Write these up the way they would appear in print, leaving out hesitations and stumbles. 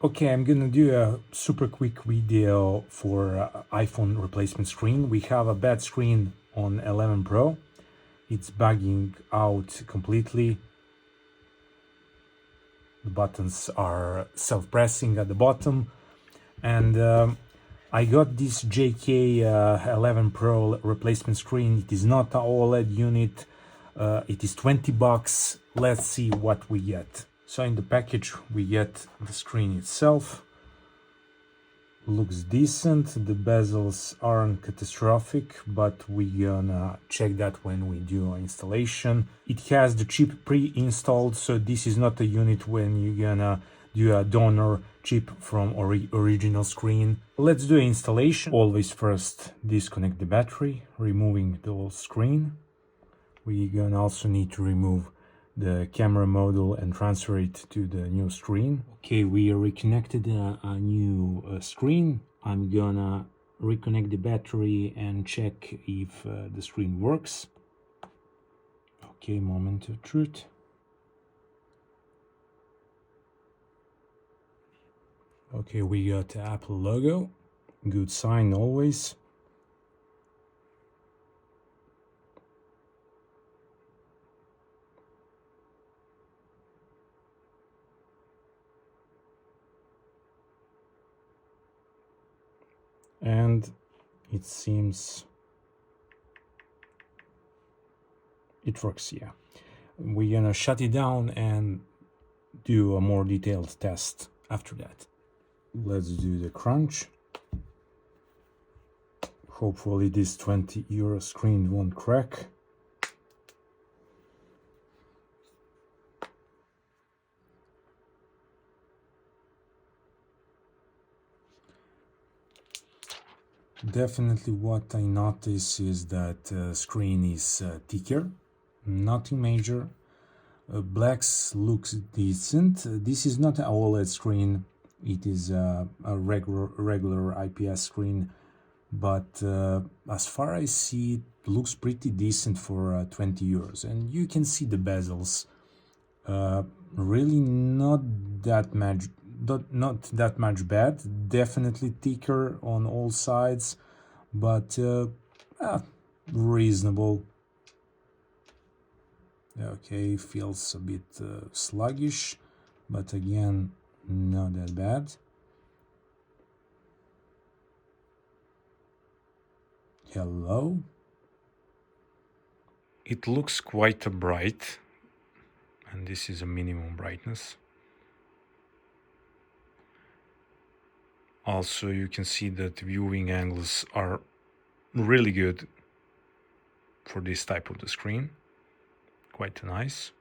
Okay, I'm gonna do a super quick video for iPhone replacement screen. We have a bad screen on 11 Pro. It's bugging out completely. The buttons are self-pressing at the bottom. And I got this JK 11 Pro replacement screen. It is not an OLED unit. It is $20. Let's see what we get. So in the package we get the screen itself. Looks decent. The bezels aren't catastrophic, but we're gonna check that when we do installation. It has the chip pre-installed, so this is not a unit when you're gonna do a donor chip from original screen. Let's do installation. Always first disconnect the battery, removing the old screen. We're gonna also need to remove the camera module and transfer it to the new screen. Okay, we reconnected a new screen. I'm gonna reconnect the battery and check if the screen works. Okay, moment of truth. Okay, we got the Apple logo. Good sign always. And it seems it works, yeah. We're gonna shut it down and do a more detailed test after that. Let's do the crunch. Hopefully this 20 € screen won't crack. Definitely what I notice is that screen is thicker, nothing major. Blacks looks decent. This is not an OLED screen, it is a regular IPS screen, but as far as I see, it looks pretty decent for 20 €. And you can see the bezels, really not that much bad. Definitely thicker on all sides, but reasonable. Okay, feels a bit sluggish, but again, not that bad. Hello. It looks quite bright, and this is a minimum brightness. Also, you can see that viewing angles are really good for this type of the screen. Quite nice.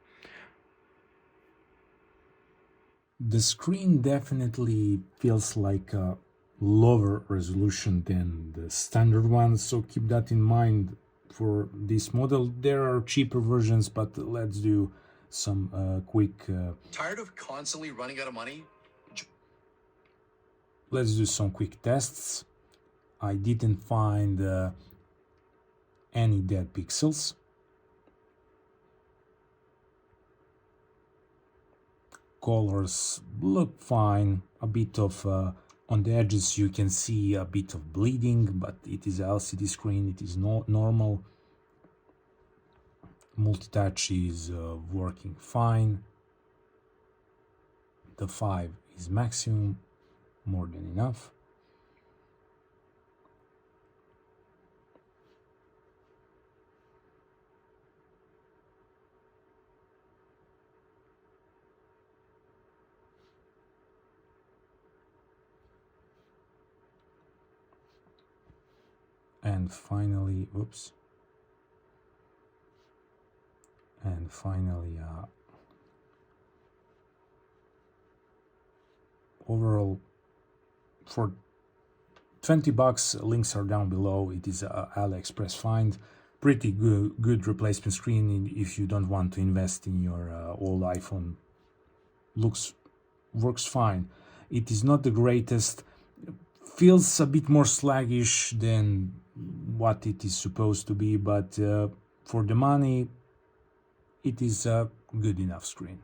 The screen definitely feels like a lower resolution than the standard one, so keep that in mind for this model. There are cheaper versions, but let's do some quick... Tired of constantly running out of money? Let's do some quick tests. I didn't find any dead pixels. Colors look fine. A bit of on the edges you can see a bit of bleeding, but it is a LCD screen, it is not normal. Multi-touch is working fine. The 5 is maximum, more than enough. And finally, oops. And finally, overall, for $20, links are down below. It is a AliExpress find. Pretty good replacement screen if you don't want to invest in your old iPhone. Works fine. It is not the greatest. Feels a bit more sluggish than what it is supposed to be, but for the money, it is a good enough screen.